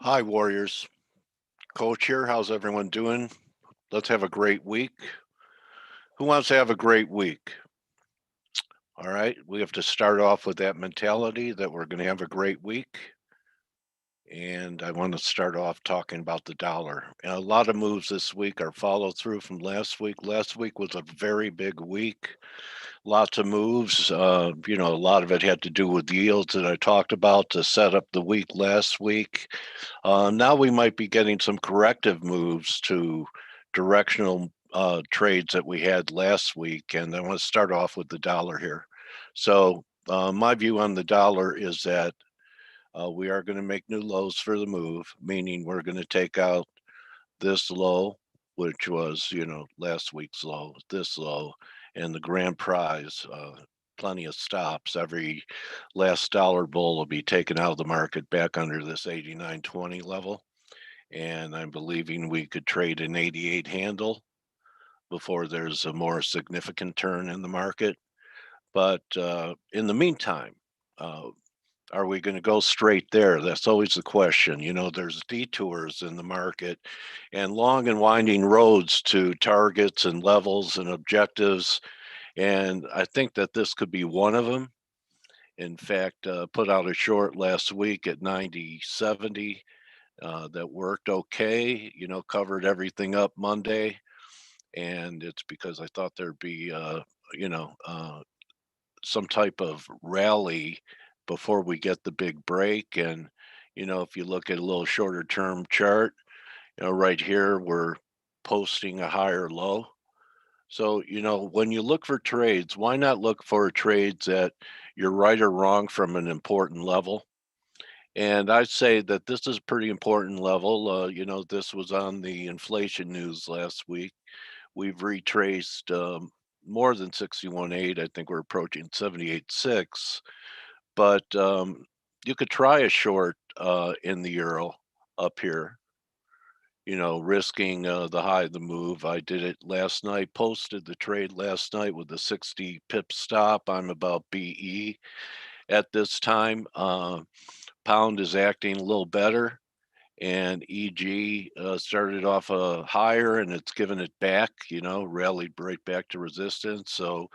Hi, Warriors. Coach here. How's everyone doing? Let's have a great week. Who wants to have a great week? All right. We have to start off with that mentality that we're going to have a great week. And I want to start off talking about the dollar. A lot of moves this week are follow through from last week. Last week was a very big week. Lots of moves. A lot of it had to do with yields that I talked about to set up the week last week. Now we might be getting some corrective moves to directional trades that we had last week. And I want to start off with the dollar here. So, my view on the dollar is that we are going to make new lows for the move, meaning we're going to take out this low, which was, last week's low, this low, and the grand prize. Plenty of stops. Every last dollar bull will be taken out of the market back under this 89.20 level. And I'm believing we could trade an 88 handle before there's a more significant turn in the market. But in the meantime, uh, are we going to go straight there? That's always the question. There's detours in the market and long and winding roads to targets and levels and objectives. And I think that this could be one of them. In fact, put out a short last week at 90.70 that worked okay, covered everything up Monday. And it's because I thought there'd be, you know, uh, some type of rally before we get the big break. And, if you look at a little shorter term chart, right here, we're posting a higher low. So, when you look for trades, why not look for trades that you're right or wrong from an important level? And I'd say that this is a pretty important level. This was on the inflation news last week. We've retraced more than 61.8. I think we're approaching 78.6. But you could try a short in the euro up here, risking the high of the move. I did it last night, posted the trade last night with a 60 pip stop. I'm about BE at this time. Pound is acting a little better, and EG started off higher and it's given it back, rallied right back to resistance. So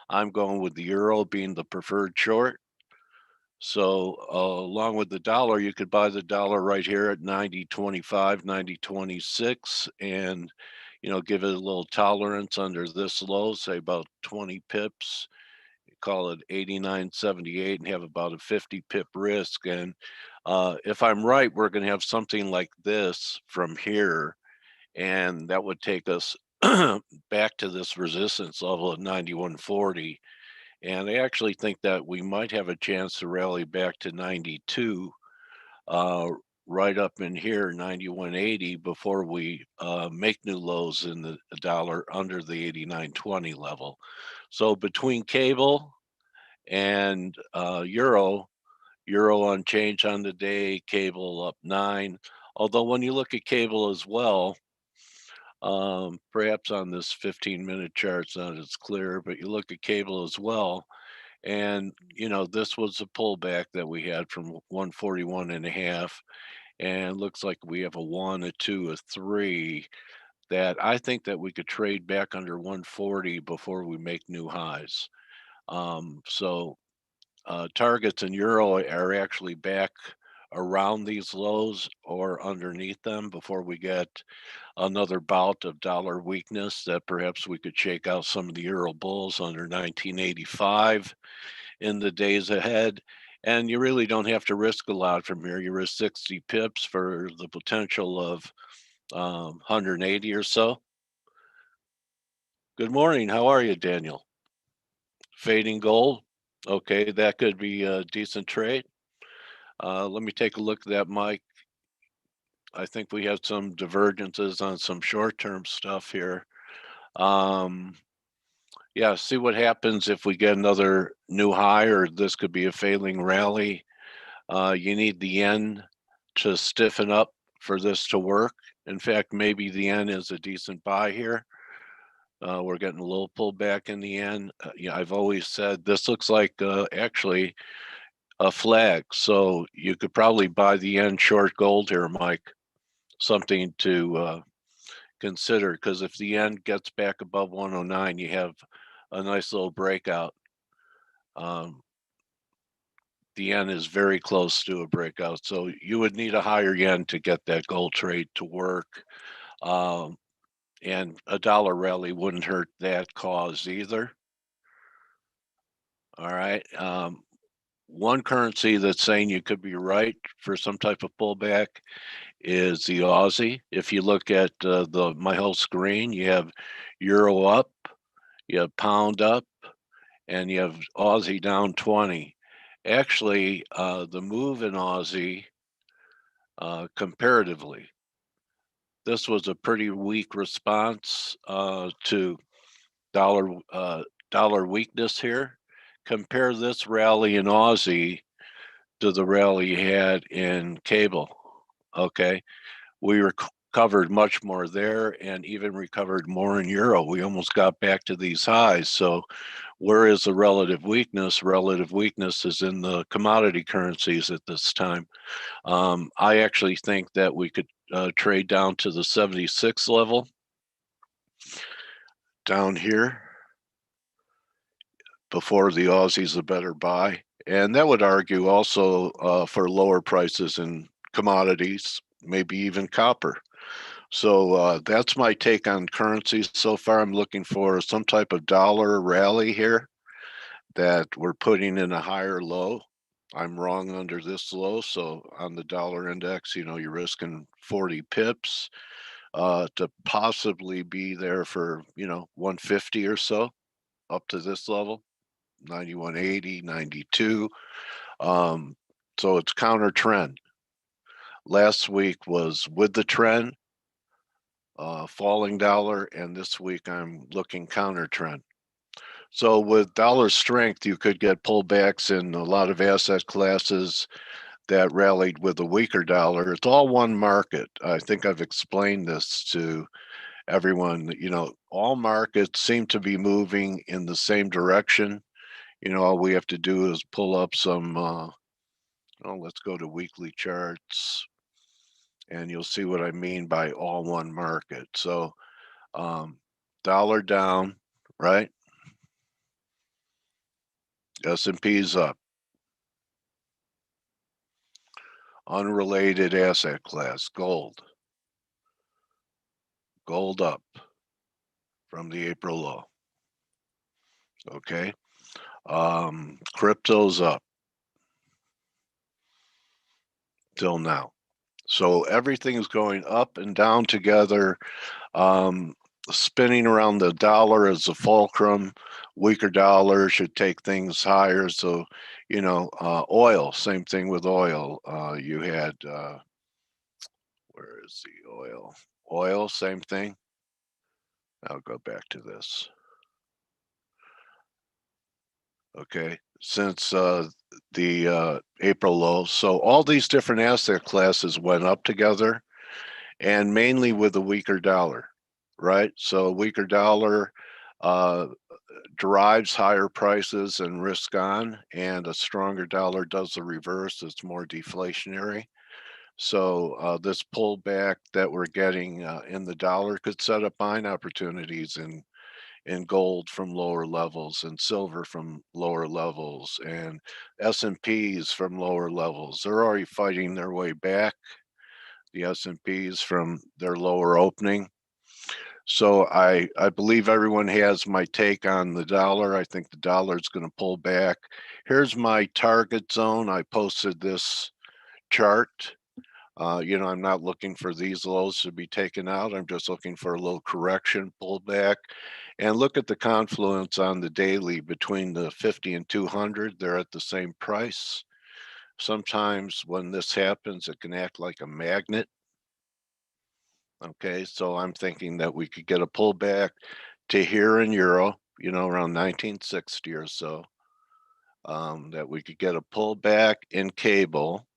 I'm going with the euro being the preferred short. So along with the dollar, you could buy the dollar right here at 90.25, 90.26, and give it a little tolerance under this low, say about 20 pips. Call it 89.78 and have about a 50 pip risk. And if I'm right, we're going to have something like this from here, and that would take us back to this resistance level of 91.40. And I actually think that we might have a chance to rally back to 92, uh, right up in here, 91.80, before we make new lows in the dollar under the 89.20 level. So between cable and euro unchanged on the day, cable up 9. Although when you look at cable as well, perhaps on this 15-minute chart, it's not as clear, but you look at cable as well, and this was a pullback that we had from 141 and a half, and looks like we have a 1, a 2, a 3 that I think that we could trade back under 140 before we make new highs. So targets in euro are actually back around these lows or underneath them before we get another bout of dollar weakness that perhaps we could shake out some of the euro bulls under 1985 in the days ahead. And you really don't have to risk a lot from here. You risk 60 pips for the potential of 180 or so. Good morning. How are you, Daniel? Fading gold. Okay, that could be a decent trade. Let me take a look at that, Mike. I think we have some divergences on some short-term stuff here. Yeah, see what happens if we get another new high, or this could be a failing rally. You need the yen to stiffen up for this to work. In fact, maybe the yen is a decent buy here. We're getting a little pullback in the yen. Yeah, I've always said this looks like actually a flag. So you could probably buy the yen short gold here, Mike. Something to consider, because if the yen gets back above 109, you have a nice little breakout. Um, the yen is very close to a breakout, so you would need a higher yen to get that gold trade to work. Um, and a dollar rally wouldn't hurt that cause either. All right. One currency that's saying you could be right for some type of pullback is the Aussie. If you look at the my whole screen, you have euro up, you have pound up, and you have Aussie down 20. Actually, the move in Aussie comparatively, this was a pretty weak response to dollar dollar weakness here. Compare this rally in Aussie to the rally you had in cable. Okay, we recovered much more there and even recovered more in euro. We almost got back to these highs. So where is the relative weakness? Relative weakness is in the commodity currencies at this time. I actually think that we could trade down to the 76 level down here before the Aussie's a better buy. And that would argue also for lower prices in commodities, maybe even copper. So that's my take on currencies so far. I'm looking for some type of dollar rally here that we're putting in a higher low. I'm wrong under this low. So on the dollar index, you're risking 40 pips to possibly be there for, 150 or so up to this level, 91.80, 92. So it's counter trend. Last week was with the trend, falling dollar, and this week I'm looking counter trend. So with dollar strength, you could get pullbacks in a lot of asset classes that rallied with a weaker dollar. It's all one market. I think I've explained this to everyone. All markets seem to be moving in the same direction. All we have to do is pull up some, let's go to weekly charts, and you'll see what I mean by all one market. So dollar down, right? S&P's up. Unrelated asset class, gold. Gold up from the April low. Okay. Crypto's up till now. So everything's going up and down together. Spinning around the dollar as a fulcrum. Weaker dollar should take things higher. So, oil, same thing with oil. You had, where is the oil? Oil, same thing. I'll go back to this. Okay, since the April low. So all these different asset classes went up together, and mainly with a weaker dollar, right? So a weaker dollar uh, drives higher prices and risk on, and a stronger dollar does the reverse. It's more deflationary. So this pullback that we're getting in the dollar could set up buying opportunities in gold from lower levels and silver from lower levels and S&Ps from lower levels. They're already fighting their way back, the S&Ps from their lower opening. So I believe everyone has my take on the dollar. I think the dollar is going to pull back. Here's my target zone. I posted this chart. I'm not looking for these lows to be taken out. I'm just looking for a little correction, pullback, and look at the confluence on the daily between the 50 and 200. They're at the same price. Sometimes when this happens, it can act like a magnet. Okay, so I'm thinking that we could get a pullback to here in euro, around 1960 or so. That we could get a pullback in cable,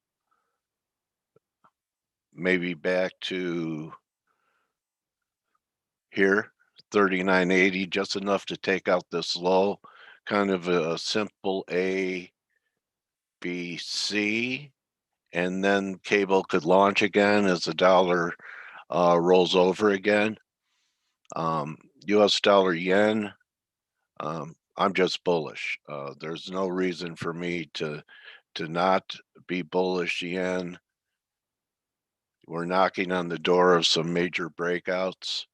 maybe back to here, 39.80, just enough to take out this low, kind of a simple A, be C, and then cable could launch again as the dollar rolls over again. US dollar yen, I'm just bullish. There's no reason for me to not be bullish yen. We're knocking on the door of some major breakouts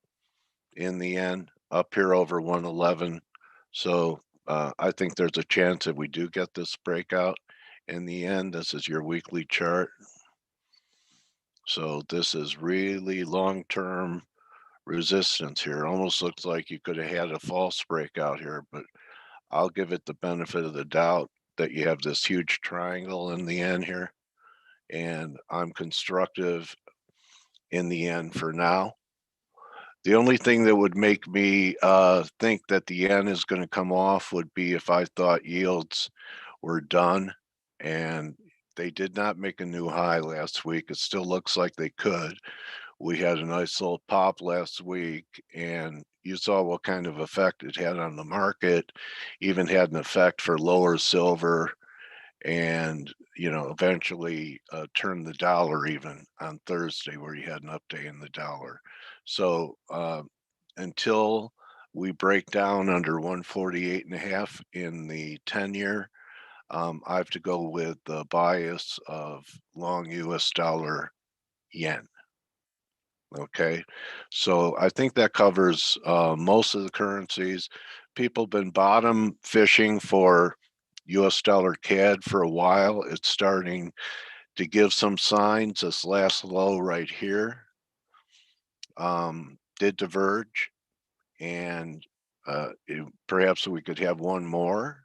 in the yen up here over 111. So I think there's a chance that we do get this breakout in the end. This is your weekly chart. So this is really long-term resistance here. Almost looks like you could have had a false breakout here, but I'll give it the benefit of the doubt that you have this huge triangle in the end here. And I'm constructive in the end for now. The only thing that would make me think that the yen is going to come off would be if I thought yields were done, and they did not make a new high last week. It still looks like they could. We had a nice little pop last week, and you saw what kind of effect it had on the market, even had an effect for lower silver, and eventually turned the dollar even on Thursday, where you had an update in the dollar. So until we break down under 148.5 in the 10-year, I have to go with the bias of long US dollar yen. Okay, so I think that covers most of the currencies. People have been bottom fishing for US dollar CAD for a while. It's starting to give some signs. This last low right here did diverge, and perhaps we could have one more,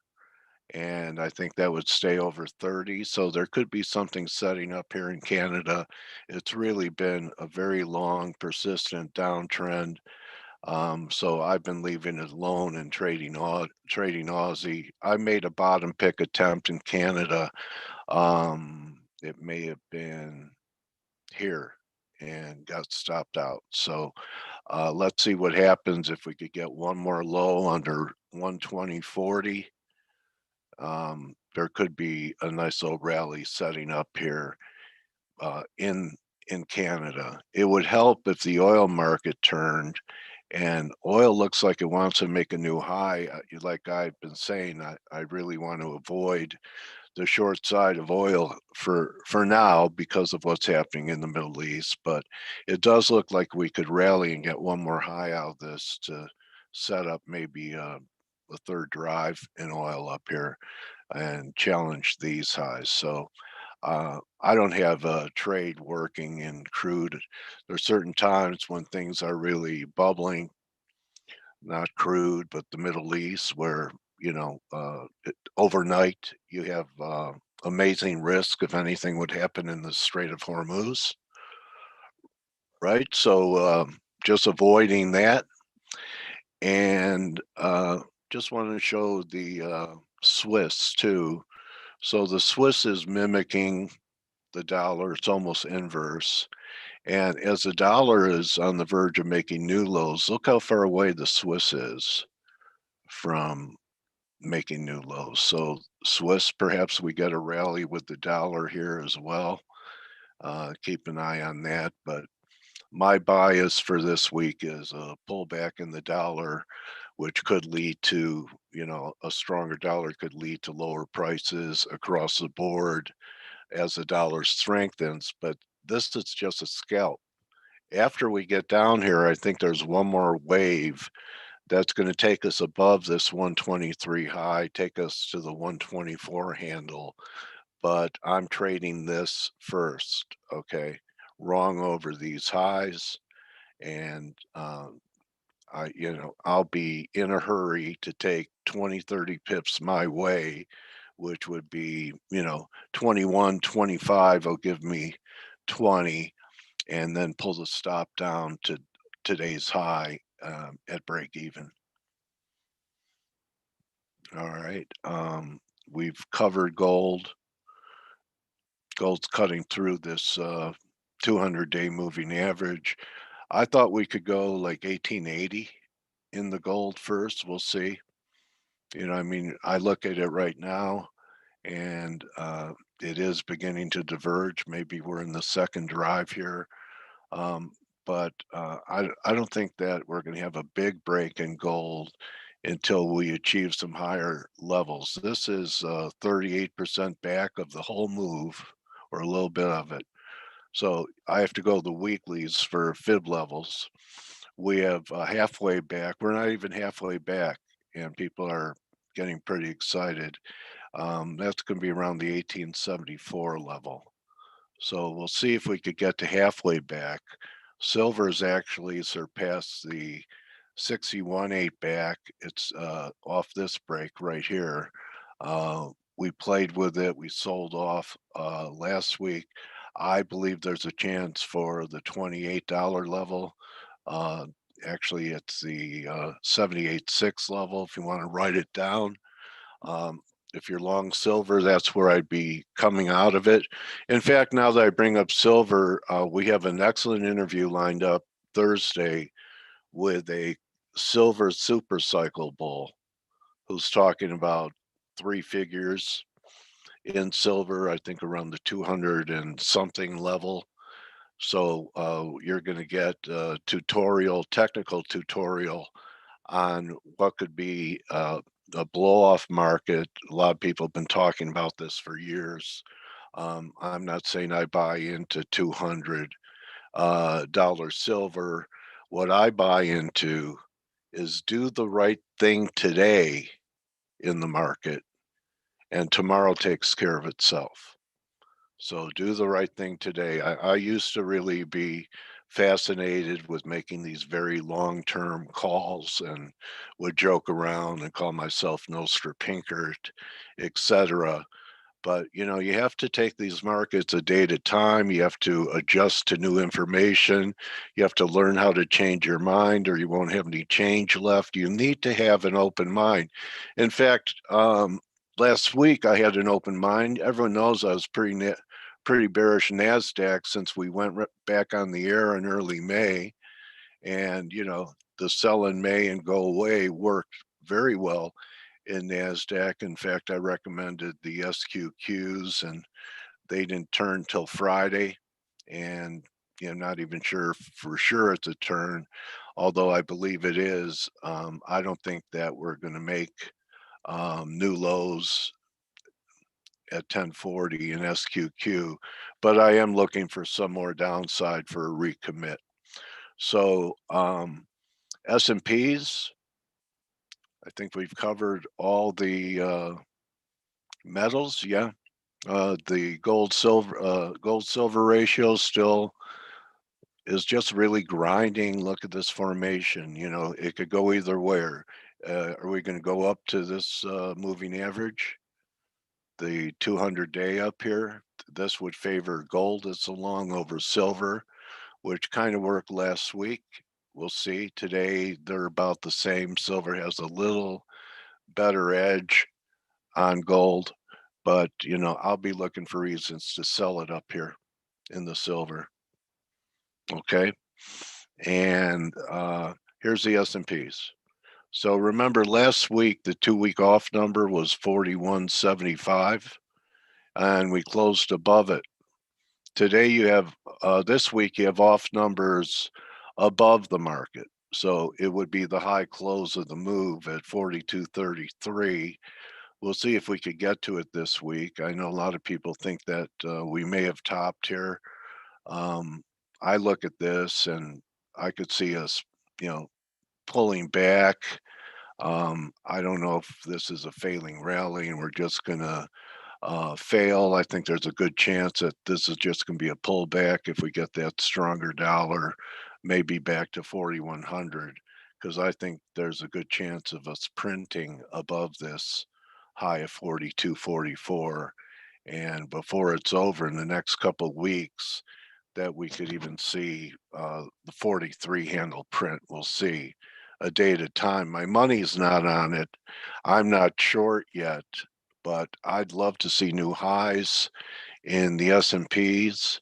and I think that would stay over 30. So there could be something setting up here in Canada. It's really been a very long, persistent downtrend. So I've been leaving it alone and trading Aussie. I made a bottom pick attempt in Canada. It may have been here and got stopped out. So let's see what happens if we could get one more low under 120.40. There could be a nice little rally setting up here in Canada. It would help if the oil market turned, and oil looks like it wants to make a new high. Like I've been saying, I really want to avoid the short side of oil for now because of what's happening in the Middle East. But it does look like we could rally and get one more high out of this to set up maybe a third drive in oil up here and challenge these highs. So I don't have a trade working in crude. There's certain times when things are really bubbling, not crude, but the Middle East, where overnight you have amazing risk if anything would happen in the Strait of Hormuz, right? So just avoiding that, and just want to show the Swiss too. So the Swiss is mimicking the dollar. It's almost inverse. And as the dollar is on the verge of making new lows, look how far away the Swiss is from making new lows. So Swiss, perhaps we get a rally with the dollar here as well. Keep an eye on that. But my bias for this week is a pullback in the dollar, which could lead to, a stronger dollar could lead to lower prices across the board as the dollar strengthens. But this is just a scalp. After we get down here, I think there's one more wave that's going to take us above this 123 high, take us to the 124 handle. But I'm trading this first, okay? Wrong over these highs, and I'll be in a hurry to take 20, 30 pips my way, which would be, 21, 25 will give me 20, and then pull the stop down to today's high at break even. All right. We've covered gold. Gold's cutting through this 200-day moving average. I thought we could go like 1880 in the gold first. We'll see. I look at it right now, and it is beginning to diverge. Maybe we're in the second drive here, um, but I don't think that we're going to have a big break in gold until we achieve some higher levels. This is 38% back of the whole move, or a little bit of it. So I have to go the weeklies for fib levels. We have halfway back. We're not even halfway back, and people are getting pretty excited. That's going to be around the 1874 level. So we'll see if we could get to halfway back. Silver's actually surpassed the 61.8 back. It's off this break right here. We played with it. We sold off last week. I believe there's a chance for the $28 level. Uh, Actually, it's the 78.6 level if you want to write it down. Um, if you're long silver, that's where I'd be coming out of it. In fact, now that I bring up silver, we have an excellent interview lined up Thursday with a silver super cycle bull who's talking about three figures in silver, I think around the 200 and something level. So you're going to get a technical tutorial on what could be a blow off market. A lot of people have been talking about this for years. I'm not saying I buy into $200 silver. What I buy into is do the right thing today in the market, and tomorrow takes care of itself. So do the right thing today. I used to really be fascinated with making these very long-term calls and would joke around and call myself Nostra Pinkert, etc. But you have to take these markets a day at a time. You have to adjust to new information. You have to learn how to change your mind, or you won't have any change left. You need to have an open mind. In fact, last week I had an open mind. Everyone knows I was pretty bearish Nasdaq since we went back on the air in early May, and the sell in May and go away worked very well in Nasdaq. In fact, I recommended the SQQs, and they didn't turn till Friday, and not even sure for sure it's a turn, although I believe it is. I don't think that we're going to make new lows at 1040 in SQQ, but I am looking for some more downside for a recommit. So S&Ps, I think we've covered all the metals. Yeah, the gold silver ratio still is just really grinding. Look at this formation. It could go either way. Are we going to go up to this moving average? The 200-day up here, this would favor gold. It's along over silver, which kind of worked last week. We'll see. Today, they're about the same. Silver has a little better edge on gold, but I'll be looking for reasons to sell it up here in the silver. Okay, and here's the S&Ps. So remember last week the 2-week off number was 41.75, and we closed above it. Today you have this week you have off numbers above the market, so it would be the high close of the move at 42.33. We'll see if we could get to it this week. I know a lot of people think that we may have topped here. I look at this and I could see us, pulling back. I don't know if this is a failing rally and we're just going to fail. I think there's a good chance that this is just going to be a pullback if we get that stronger dollar, maybe back to 4,100, because I think there's a good chance of us printing above this high of 42.44. And before it's over in the next couple of weeks, that we could even see the 43 handle print. We'll see a day at a time. My money's not on it. I'm not short yet, but I'd love to see new highs in the S&Ps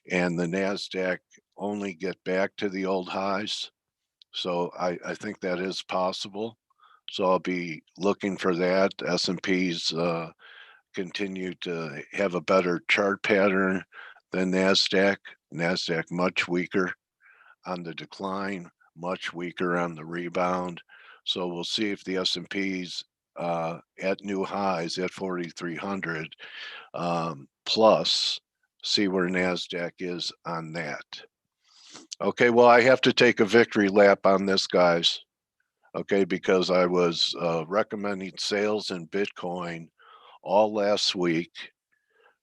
and the Nasdaq only get back to the old highs. So I think that is possible. So I'll be looking for that. S&Ps continue to have a better chart pattern than NASDAQ. NASDAQ much weaker on the decline, much weaker on the rebound. So we'll see if the S&P's at new highs at 4,300 plus, see where NASDAQ is on that. Okay, well, I have to take a victory lap on this, guys. Okay, because I was recommending sales in Bitcoin all last week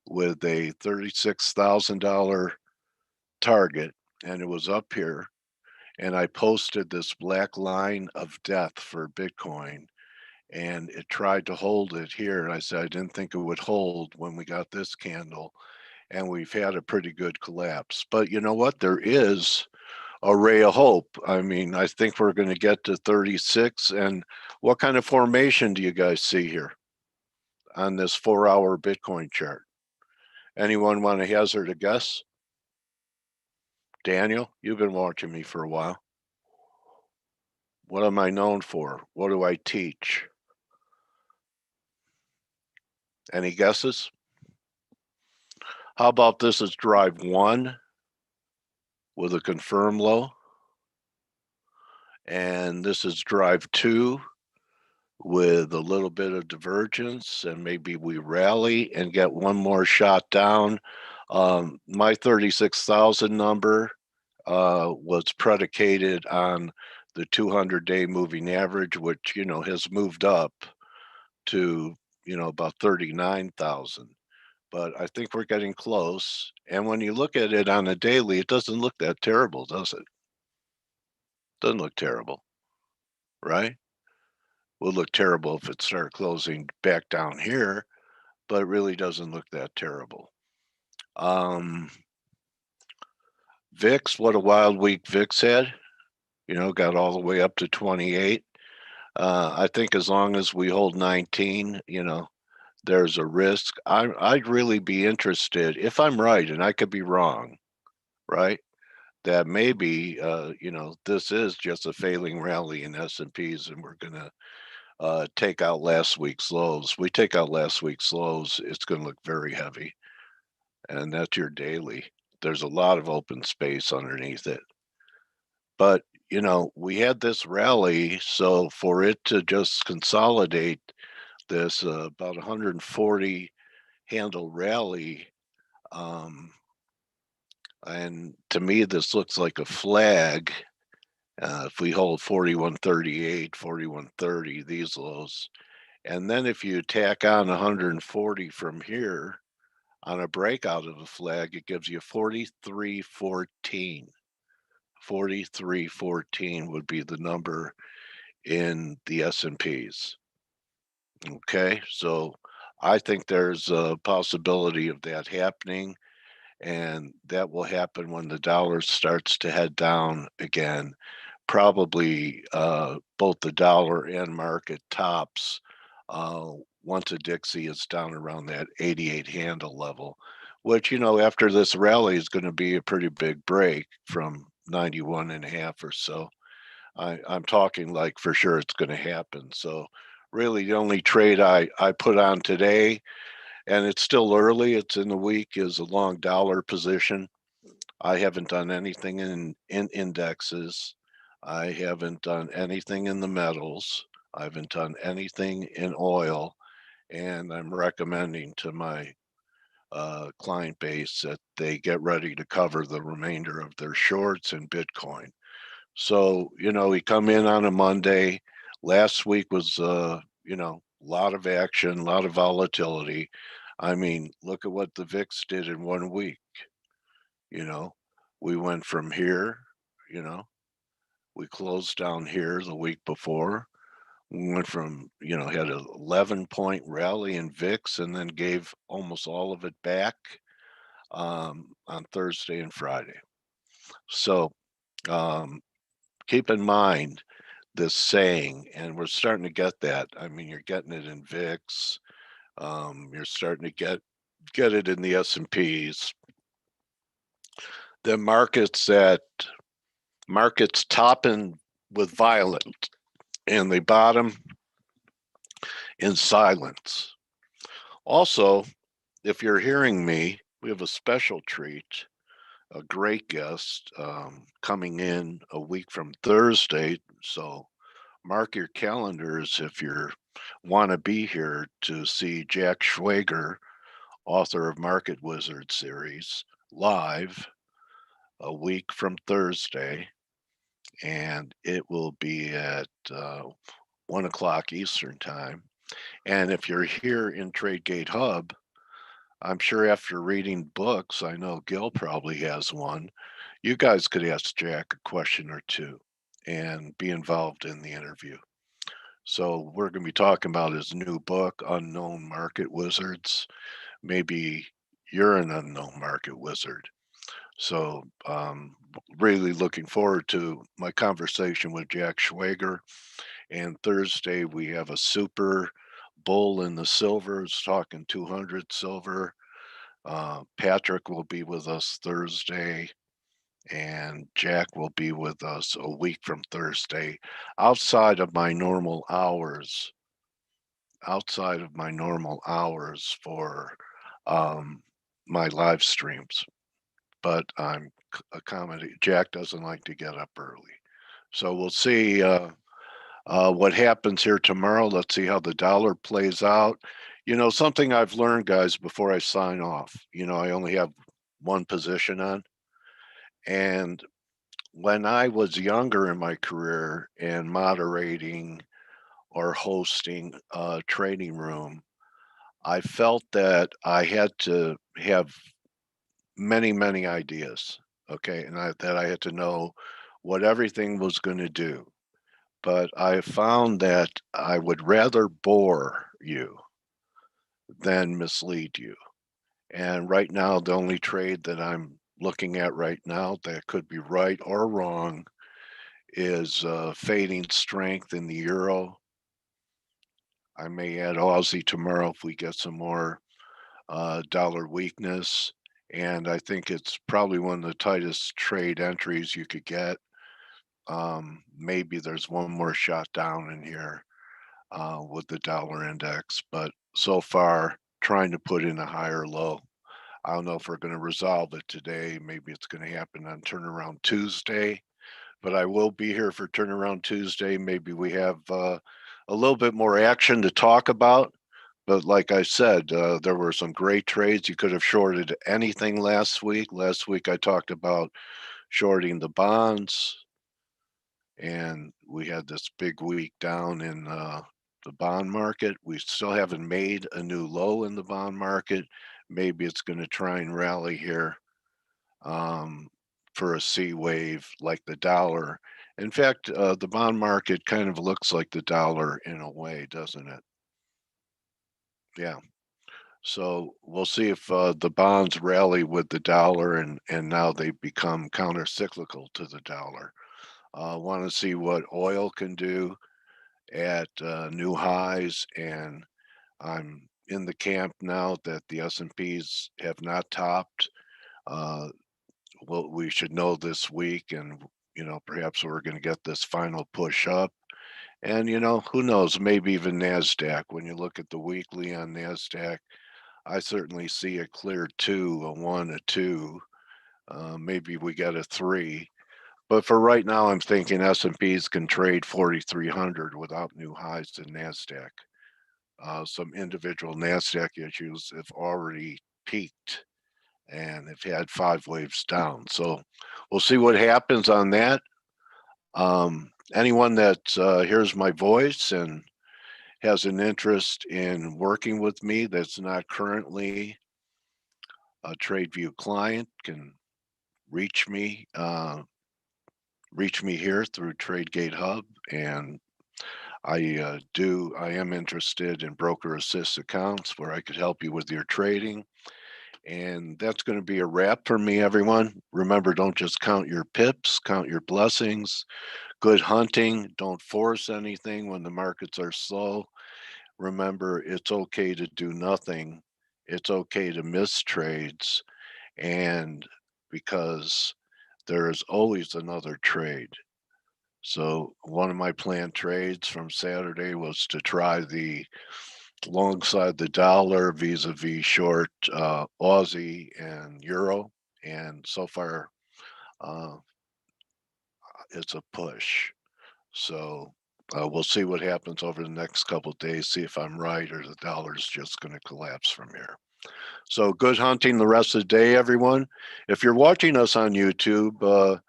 with a $36,000 target, and it was up here. And I posted this black line of death for Bitcoin, and it tried to hold it here. And I said I didn't think it would hold when we got this candle, and we've had a pretty good collapse. But you know what? There is a ray of hope. I mean, I think we're going to get to 36. And what kind of formation do you guys see here on this 4-hour Bitcoin chart? Anyone want to hazard a guess? Daniel, you've been watching me for a while. What am I known for? What do I teach? Any guesses? How about this is drive 1 with a confirm low? And this is drive 2 with a little bit of divergence, and maybe we rally and get one more shot down. My 36,000 number was predicated on the 200-day moving average, which, you know, has moved up to, you know, about 39,000. But I think we're getting close. And when you look at it on a daily, it doesn't look that terrible, does it? Doesn't look terrible, right? Would look terrible if it started closing back down here, but it really doesn't look that terrible. VIX, what a wild week VIX had. You know, got all the way up to 28. I think as long as we hold 19, you know, there's a risk. I'd really be interested, if I'm right, and I could be wrong, right? That maybe, you know, this is just a failing rally in S&Ps, and we're going to take out last week's lows. We take out last week's lows, it's going to look very heavy. And that's your daily. There's a lot of open space underneath it. But, you know, we had this rally, so for it to just consolidate this about 140 handle rally, and to me, this looks like a flag. If we hold 4138, 4130, these lows, and then if you tack on 140 from here on a breakout of the flag, it gives you 4314. 4314 would be the number in the S&Ps. Okay, so I think there's a possibility of that happening, and that will happen when the dollar starts to head down again. Probably both the dollar and market tops once a Dixie is down around that 88 handle level, which, you know, after this rally is going to be a pretty big break from 91 and a half or so. I'm talking like for sure it's going to happen. So really the only trade I put on today, and it's still early, it's in the week, is a long dollar position. I haven't done anything in indexes. I haven't done anything in the metals. I haven't done anything in oil. And I'm recommending to my client base that they get ready to cover the remainder of their shorts in Bitcoin. So, you know, we come in on a Monday. Last week was, you know, a lot of action, a lot of volatility. I mean, look at what the VIX did in 1 week. You know, we went from here, you know, we closed down here the week before. We went from, you know, had an 11-point rally in VIX and then gave almost all of it back on Thursday and Friday. So keep in mind this saying, and we're starting to get that. I mean, you're getting it in VIX. You're starting to get it in the S&Ps. The markets topping with violence and they bottom in silence. Also, if you're hearing me, we have a special treat, a great guest coming in a week from Thursday. So mark your calendars if you want to be here to see Jack Schwager, author of Market Wizard series, live a week from Thursday. And it will be at 1 o'clock Eastern time. And if you're here in Tradegate Hub, I'm sure after reading books, I know Gil probably has one. You guys could ask Jack a question or two and be involved in the interview. So we're going to be talking about his new book, Unknown Market Wizards. Maybe you're an unknown market wizard. So really looking forward to my conversation with Jack Schwager. And Thursday we have a super bull in the silvers talking 200 silver. Patrick will be with us Thursday, and Jack will be with us a week from Thursday, outside of my normal hours. Outside of my normal hours for um, my live streams, but I'm accommodating. Jack doesn't like to get up early, so we'll see what happens here tomorrow. Let's see how the dollar plays out. You know, something I've learned, guys, before I sign off. You know, I only have one position on, and when I was younger in my career and moderating or hosting a trading room, I felt that I had to have many ideas, okay, and that I had to know what everything was going to do. But I found that I would rather bore you than mislead you. And right now, the only trade that I'm looking at right now that could be right or wrong is fading strength in the euro. I may add Aussie tomorrow if we get some more dollar weakness. And I think it's probably one of the tightest trade entries you could get. Maybe there's one more shot down in here with the dollar index, but so far trying to put in a higher low. I don't know if we're going to resolve it today. Maybe it's going to happen on turnaround Tuesday, but I will be here for turnaround Tuesday. Maybe we have a little bit more action to talk about. But like I said, there were some great trades. You could have shorted anything last week. Last week I talked about shorting the bonds, and we had this big week down in the bond market. We still haven't made a new low in the bond market. Maybe it's going to try and rally here um, for a C wave like the dollar. In fact, the bond market kind of looks like the dollar in a way, doesn't it? Yeah. So we'll see if the bonds rally with the dollar and now they become counter cyclical to the dollar. Want to see what oil can do at new highs, and I'm in the camp now that the S&Ps have not topped. Uh, well, we should know this week, and perhaps we're going to get this final push up. And who knows? Maybe even Nasdaq. When you look at the weekly on Nasdaq, I certainly see a clear two, a one, a two. Maybe we get a three. But for right now, I'm thinking S&Ps can trade 4,300 without new highs in Nasdaq. Some individual Nasdaq issues have already peaked and have had 5 waves down. So we'll see what happens on that. Anyone that hears my voice and has an interest in working with me that's not currently a TradeView client can reach me. Reach me here through TradeGate Hub, and I am interested in broker assist accounts where I could help you with your trading. And that's going to be a wrap for me, everyone. Remember, don't just count your pips, count your blessings. Good hunting. Don't force anything when the markets are slow. Remember, it's okay to do nothing. It's okay to miss trades. And because there is always another trade. So one of my planned trades from Saturday was to try the alongside the dollar vis-a-vis short Aussie and euro. And so far, uh, it's a push. So we'll see what happens over the next couple of days, see if I'm right or the dollar's just going to collapse from here. So good hunting the rest of the day, everyone. If you're watching us on YouTube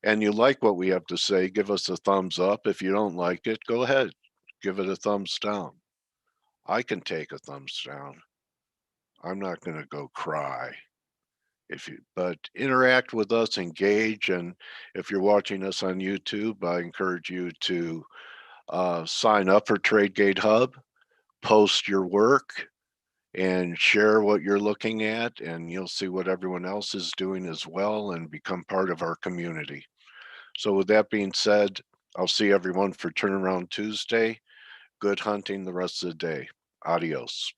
and you like what we have to say, give us a thumbs up. If you don't like it, go ahead, give it a thumbs down. I can take a thumbs down. I'm not going to go cry. But interact with us, engage, and if you're watching us on YouTube, I encourage you to sign up for TradeGate Hub, post your work, and share what you're looking at, and you'll see what everyone else is doing as well and become part of our community. So with that being said, I'll see everyone for Turnaround Tuesday. Good hunting the rest of the day. Adios.